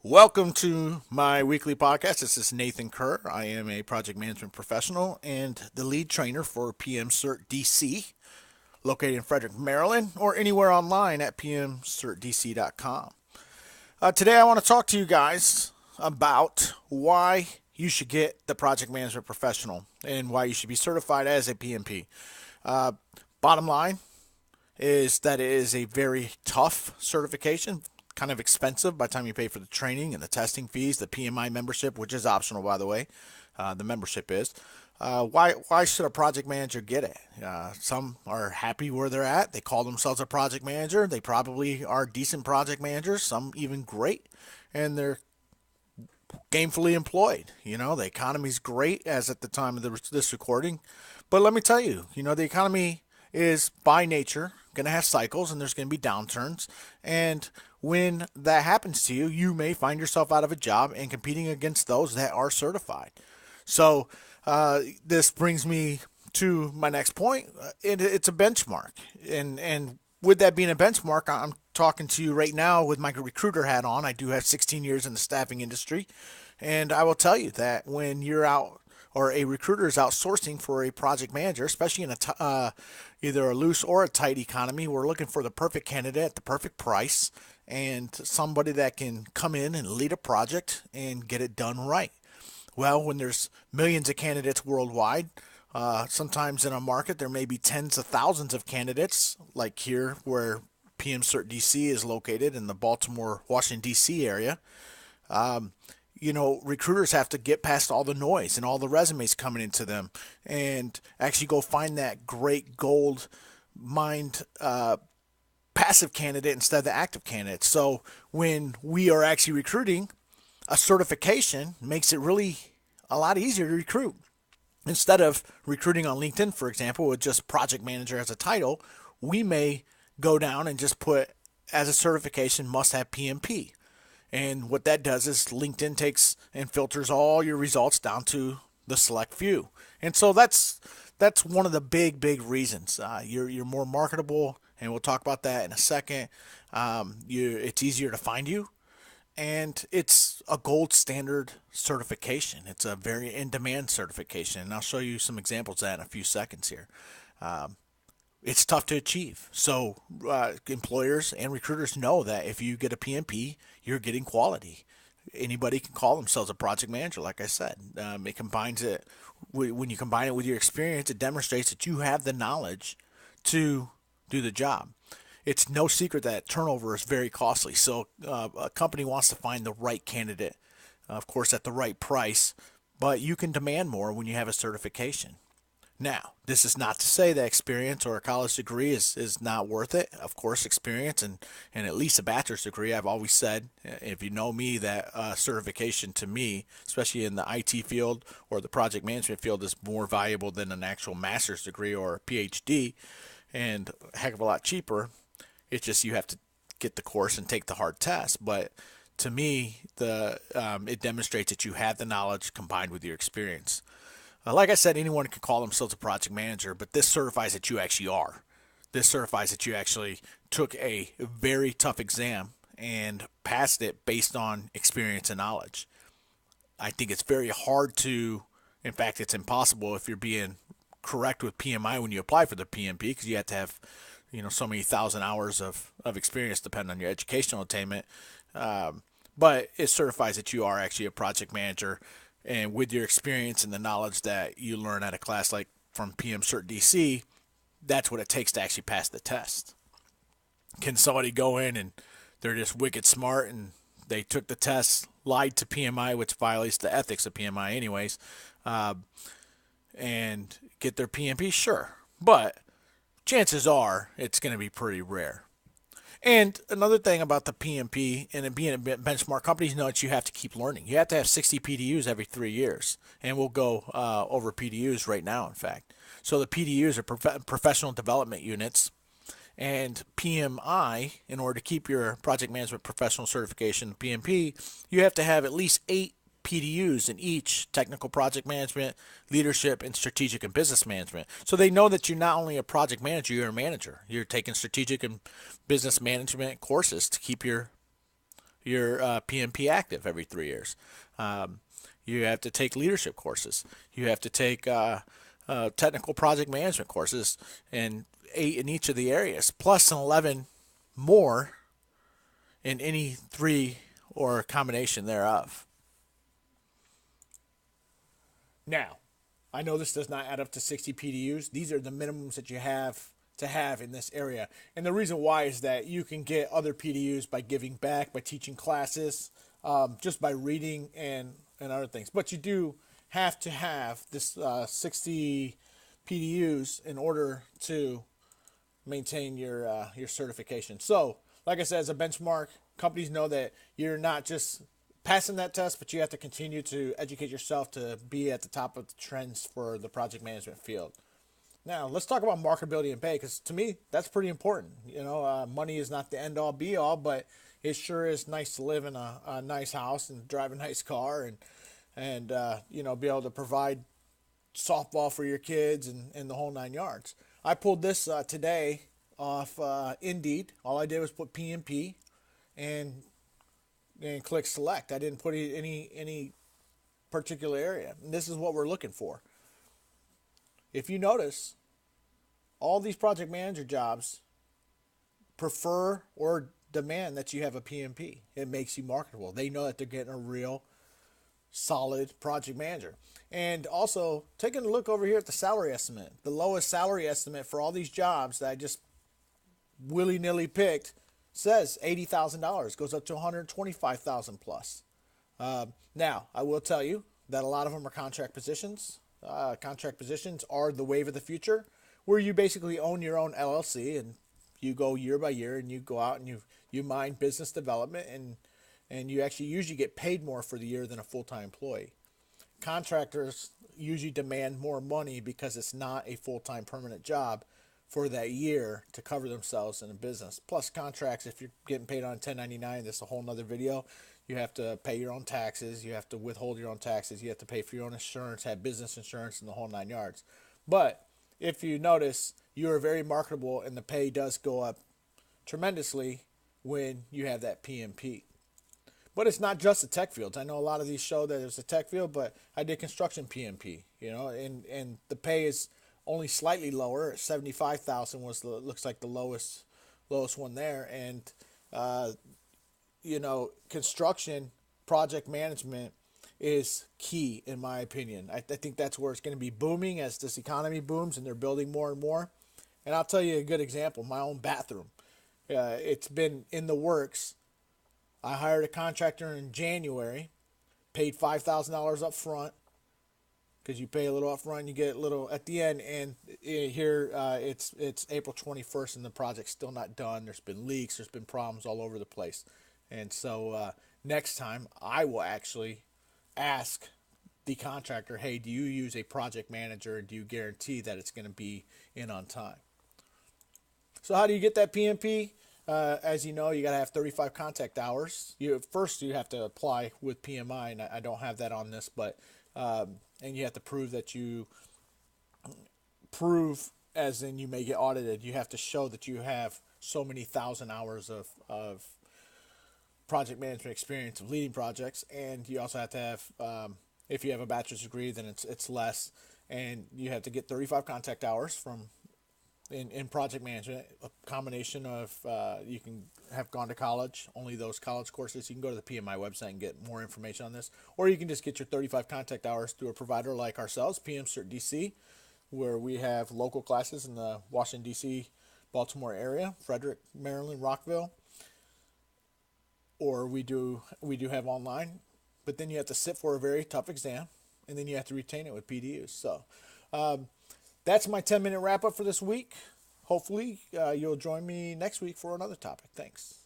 Welcome to my weekly podcast. This is Nathan Kerr. I am a project management professional and the lead trainer for PM Cert DC, located in Frederick, Maryland, or anywhere online at pmcertdc.com. Today, I want to talk to you guys about why you should get the project management professional and why you should be certified as a PMP. Bottom line is that it is a very tough certification, kind of expensive by the time you pay for the training and the testing fees, the PMI membership, which is optional, by the way. The membership is. Why should a project manager get it? Some are happy where they're at. They call themselves a project manager. They probably are decent project managers, some even great, and they're gainfully employed. The economy's great as at the time of this recording. But let me tell you, the economy is by nature going to have cycles and there's going to be downturns. And when that happens to you, you may find yourself out of a job and competing against those that are certified. So this brings me to my next point. It's a benchmark. And with that being a benchmark, I'm talking to you right now with my recruiter hat on. I do have 16 years in the staffing industry. And I will tell you that when you're out or a recruiter is outsourcing for a project manager, especially in either a loose or a tight economy, we're looking for the perfect candidate at the perfect price and somebody that can come in and lead a project and get it done right. Well, when there's millions of candidates worldwide, sometimes in a market there may be tens of thousands of candidates, like here where PM Cert DC is located in the Baltimore, Washington, D.C. area. Recruiters have to get past all the noise and all the resumes coming into them and actually go find that great gold mined passive candidate instead of the active candidate. So when we are actually recruiting, a certification makes it really a lot easier to recruit. Instead of recruiting on LinkedIn, for example, with just project manager as a title, we may go down and just put as a certification must have PMP. And what that does is LinkedIn takes and filters all your results down to the select few. And so that's one of the big reasons. You're more marketable, and we'll talk about that in a second. It's easier to find you, and it's a gold standard certification. It's a very in-demand certification, and I'll show you some examples of that in a few seconds here. It's tough to achieve. So employers and recruiters know that if you get a PMP, you're getting quality. Anybody can call themselves a project manager, like I said. It combines it when you combine it with your experience. It demonstrates that you have the knowledge to do the job. It's no secret that turnover is very costly. So a company wants to find the right candidate, of course, at the right price. But you can demand more when you have a certification. Now, this is not to say that experience or a college degree is not worth it. Of course, experience and at least a bachelor's degree, I've always said, if you know me, that certification to me, especially in the IT field or the project management field, is more valuable than an actual master's degree or a PhD, and a heck of a lot cheaper. It's just you have to get the course and take the hard test. But to me, it demonstrates that you have the knowledge combined with your experience. Like I said, anyone can call themselves a project manager, but this certifies that you actually are. This certifies that you actually took a very tough exam and passed it based on experience and knowledge. I think it's very hard in fact, it's impossible if you're being correct with PMI when you apply for the PMP, because you have to have, so many thousand hours of experience depending on your educational attainment. But it certifies that you are actually a project manager. And with your experience and the knowledge that you learn at a class like from PM Cert DC, that's what it takes to actually pass the test. Can somebody go in and they're just wicked smart and they took the test, lied to PMI, which violates the ethics of PMI anyways, and get their PMP? Sure. But chances are it's going to be pretty rare. And another thing about the PMP and it being a benchmark, companies know that you have to keep learning. You have to have 60 PDUs every 3 years. And we'll go over PDUs right now, in fact. So the PDUs are professional development units. And PMI, in order to keep your project management professional certification, PMP, you have to have at least 8 PDUs in each: technical project management, leadership, and strategic and business management. So they know that you're not only a project manager, you're a manager. You're taking strategic and business management courses to keep your your PMP active every 3 years. You have to take leadership courses. You have to take technical project management courses, and 8 in each of the areas, plus an 11 more in any 3 or combination thereof. Now, I know this does not add up to 60 PDUs. These are the minimums that you have to have in this area. And the reason why is that you can get other PDUs by giving back, by teaching classes, just by reading and other things. But you do have to have this 60 PDUs in order to maintain your certification. So, like I said, as a benchmark, companies know that you're not just passing that test, but you have to continue to educate yourself to be at the top of the trends for the project management field. Now, let's talk about marketability and pay, because to me, that's pretty important. Money is not the end all be all, but it sure is nice to live in a nice house and drive a nice car and be able to provide softball for your kids and the whole 9 yards. I pulled this today off Indeed. All I did was put PMP and click select. I didn't put any particular area. And this is what we're looking for. If you notice, all these project manager jobs prefer or demand that you have a PMP. It makes you marketable. They know that they're getting a real solid project manager. And also, taking a look over here at the salary estimate. The lowest salary estimate for all these jobs that I just willy-nilly picked says $80,000, goes up to $125,000 plus. Now, I will tell you that a lot of them are contract positions. Contract positions are the wave of the future, where you basically own your own LLC and you go year by year and you go out and you mine business development and you actually usually get paid more for the year than a full-time employee. Contractors usually demand more money because it's not a full-time permanent job for that year to cover themselves in a business. Plus contracts, if you're getting paid on 1099, that's a whole nother video. You have to pay your own taxes. You have to withhold your own taxes. You have to pay for your own insurance, have business insurance, and the whole 9 yards. But if you notice, you are very marketable and the pay does go up tremendously when you have that PMP. But it's not just the tech fields. I know a lot of these show that there's a tech field, but I did construction PMP, and the pay is only slightly lower. 75,000 looks like the lowest one there, and construction project management is key in my opinion. I think that's where it's going to be booming as this economy booms and they're building more and more. And I'll tell you a good example: my own bathroom. It's been in the works. I hired a contractor in January, paid $5,000 up front, because you pay a little up front, you get a little at the end, and here it's April 21st and the project's still not done. There's been leaks, there's been problems all over the place. And so next time I will actually ask the contractor, hey, do you use a project manager? Do you guarantee that it's going to be in on time? So how do you get that PMP? As you know, you got to have 35 contact hours. First you have to apply with PMI, and I don't have that on this, but and you have to prove that as in you may get audited. You have to show that you have so many thousand hours of project management experience of leading projects, and you also have to have if you have a bachelor's degree, then it's less, and you have to get 35 contact hours from in project management. A combination of you can have gone to college, only those college courses. You can go to the PMI website and get more information on this, or you can just get your 35 contact hours through a provider like ourselves, PM Cert DC, where we have local classes in the Washington DC, Baltimore area, Frederick, Maryland, Rockville, or we do have online. But then you have to sit for a very tough exam, and then you have to retain it with PDUs. So that's my 10-minute wrap up for this week. Hopefully you'll join me next week for another topic. Thanks.